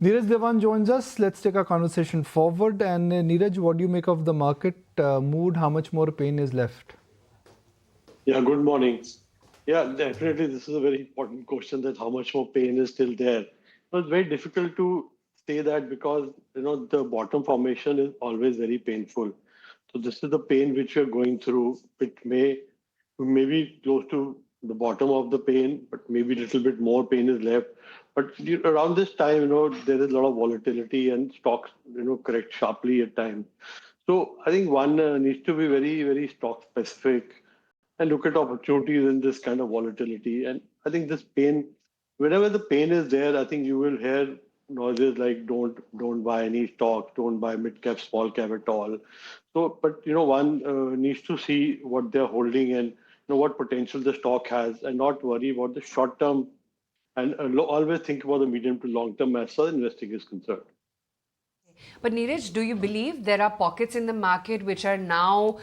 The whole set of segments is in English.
Neeraj Deewan joins us. Let's take our conversation forward. And Neeraj, what do you make of the market mood? How much more pain is left? Yeah, good morning. Yeah, definitely this is a very important question that how much more pain is still there. It's very difficult to say that because the bottom formation is always very painful. So this is the pain which we are going through. It may be close to the bottom of the pain, but maybe a little bit more pain is left. But around this time, there is a lot of volatility and stocks, correct sharply at times. So I think one needs to be very, very stock specific and look at opportunities in this kind of volatility. And I think this pain, whenever the pain is there, I think you will hear noises like don't buy any stocks, don't buy mid cap, small cap at all. So, but one needs to see what they're holding and what potential the stock has, and not worry about the short term, and always think about the medium to long term as far as investing is concerned. But Neeraj, do you believe there are pockets in the market which are now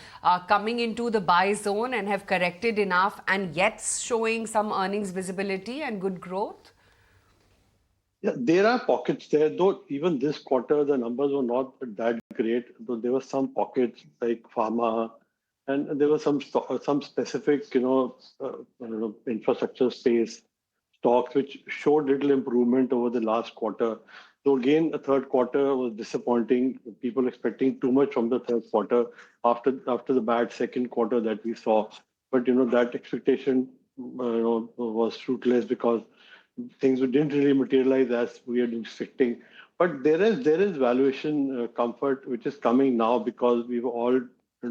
coming into the buy zone and have corrected enough and yet showing some earnings visibility and good growth? Yeah, there are pockets there, though even this quarter the numbers were not that great. Though there were some pockets like pharma, and there were some specific, infrastructure space stocks which showed little improvement over the last quarter. So again, the third quarter was disappointing. People expecting too much from the third quarter after the bad second quarter that we saw. But that expectation, was fruitless because things didn't really materialize as we had been expecting. But there is valuation comfort which is coming now because we were all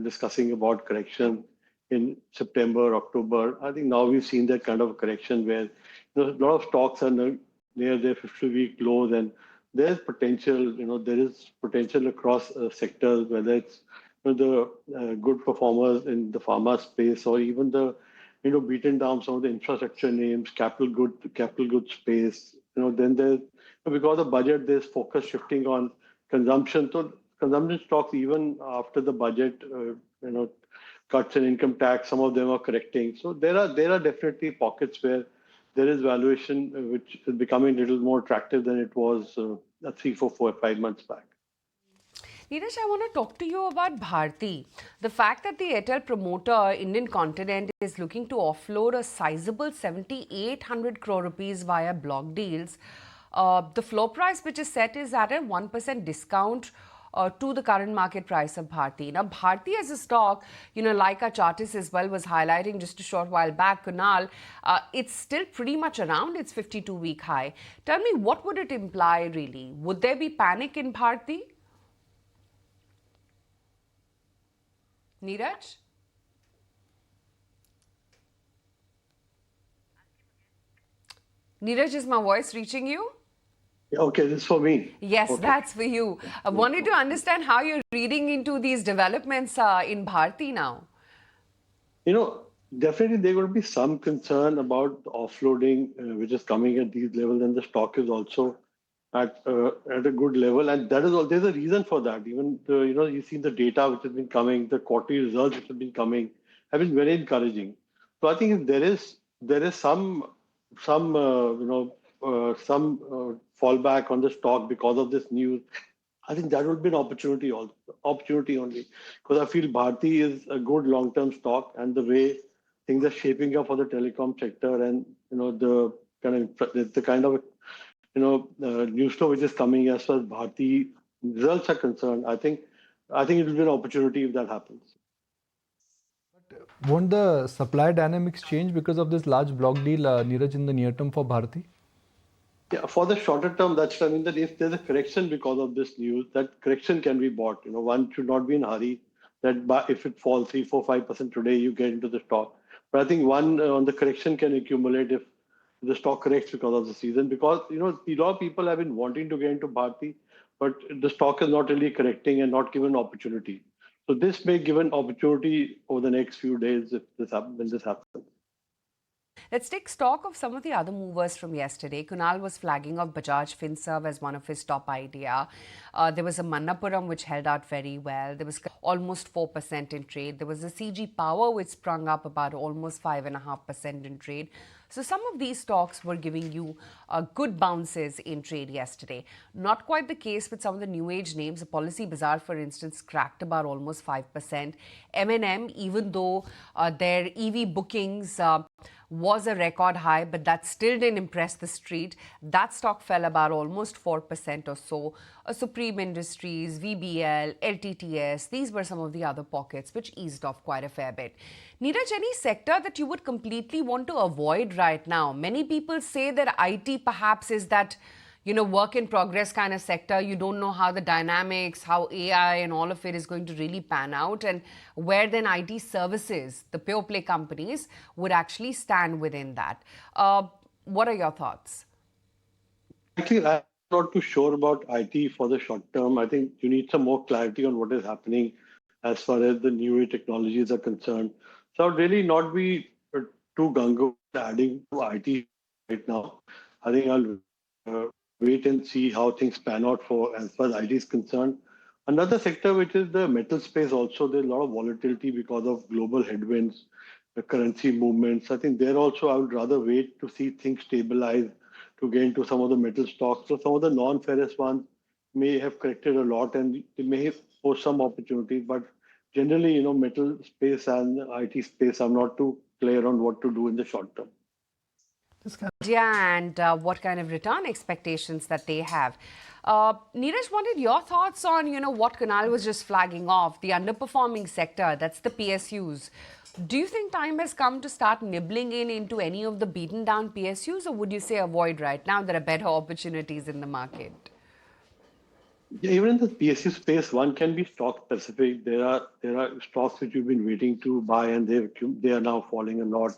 discussing about correction in September, October. I think now we've seen that kind of correction where a lot of stocks are near their 50-week lows, and there's potential. There is potential across sectors, whether it's the good performers in the pharma space or even the beaten down some of the infrastructure names, capital good space. Then there's because of budget, there's focus shifting on consumption. So consumption stocks, even after the budget, cuts in income tax, some of them are correcting. So there are definitely pockets where there is valuation which is becoming a little more attractive than it was 3, 4, 5 months back. Neeraj, I want to talk to you about Bharti. The fact that the Airtel promoter, Indian Continent, is looking to offload a sizable 7,800 crore rupees via block deals. The floor price which is set is at a 1% discount to the current market price of Bharti. Now, Bharti as a stock, like our chartist as well was highlighting just a short while back, Kunal, it's still pretty much around its 52-week high. Tell me, what would it imply really? Would there be panic in Bharti? Neeraj? Neeraj, is my voice reaching you? Okay, this is for me. Yes, Okay. that's for you. I wanted to understand how you're reading into these developments in Bharti now. Definitely there will be some concern about the offloading, which is coming at these levels, and the stock is also at a good level, and that is all. There's a reason for that. Even you see the data which has been coming, the quarterly results which have been coming, have been very encouraging. So I think if there is some fallback on the stock because of this news, I think that would be an opportunity only, because I feel Bharti is a good long-term stock, and the way things are shaping up for the telecom sector, and the kind of news flow which is coming as far as Bharti results are concerned, I think it will be an opportunity if that happens. Won't the supply dynamics change because of this large block deal, Neeraj, in the near term for Bharti? Yeah, for the shorter term, that if there's a correction because of this news, that correction can be bought. One should not be in a hurry that if it falls 3, 4, 5% today, you get into the stock. But I think one on the correction can accumulate if the stock corrects because of the season. Because a lot of people have been wanting to get into Bharti, but the stock is not really correcting and not given opportunity. So this may give an opportunity over the next few days if when this happens. Let's take stock of some of the other movers from yesterday. Kunal was flagging of Bajaj Finserv as one of his top idea. There was a Manappuram which held out very well. There was almost 4% in trade. There was a CG Power which sprung up about almost 5.5% in trade. So some of these stocks were giving you good bounces in trade yesterday. Not quite the case with some of the new age names. The Policy Bazaar, for instance, cracked about almost 5%. M&M, even though their EV bookings was a record high, but that still didn't impress the street. That stock fell about almost 4% or so. Supreme Industries, VBL, LTTS, these were some of the other pockets which eased off quite a fair bit. Neeraj, any sector that you would completely want to avoid right now? Many people say that IT perhaps is that work in progress kind of sector. You don't know how the dynamics, how AI and all of it is going to really pan out, and where then IT services, the pure play companies, would actually stand within that. What are your thoughts? Actually, I'm not too sure about IT for the short term. I think you need some more clarity on what is happening as far as the new age technologies are concerned. So I'd really not be too gung-ho adding to IT right now. I think I'll wait and see how things pan out for as far as IT is concerned. Another sector, which is the metal space, also there's a lot of volatility because of global headwinds, the currency movements. I think there also I would rather wait to see things stabilize to get into some of the metal stocks. So some of the non-ferrous ones may have corrected a lot and they may pose some opportunities. But generally, metal space and IT space, I'm not too clear on what to do in the short term. And what kind of return expectations that they have. Neeraj, wanted your thoughts on, what Kunal was just flagging off, the underperforming sector, that's the PSUs. Do you think time has come to start nibbling into any of the beaten down PSUs, or would you say avoid right now? There are better opportunities in the market. Yeah, even in the PSU space, one can be stock specific. There are stocks which you've been waiting to buy, and they are now falling a lot.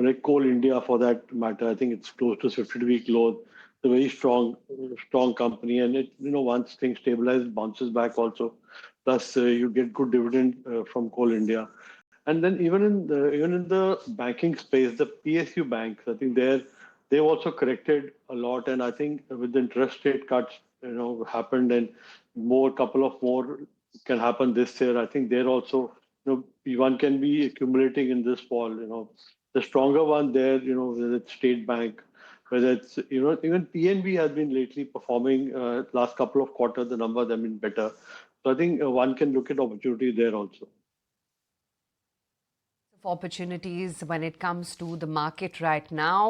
Like Coal India, for that matter, I think it's close to 50-week low. It's a very strong company, and once things stabilize, it bounces back also. Plus, you get good dividend from Coal India. And then even in the banking space, the PSU banks, I think they've also corrected a lot. And I think with the interest rate cuts, happened, and couple of more can happen this year. I think they're also, one can be accumulating in this fall. The stronger one there, whether it's State Bank, whether it's even PNB has been lately performing. Last couple of quarters, the numbers have been better. So I think one can look at opportunity there also. Opportunities when it comes to the market right now.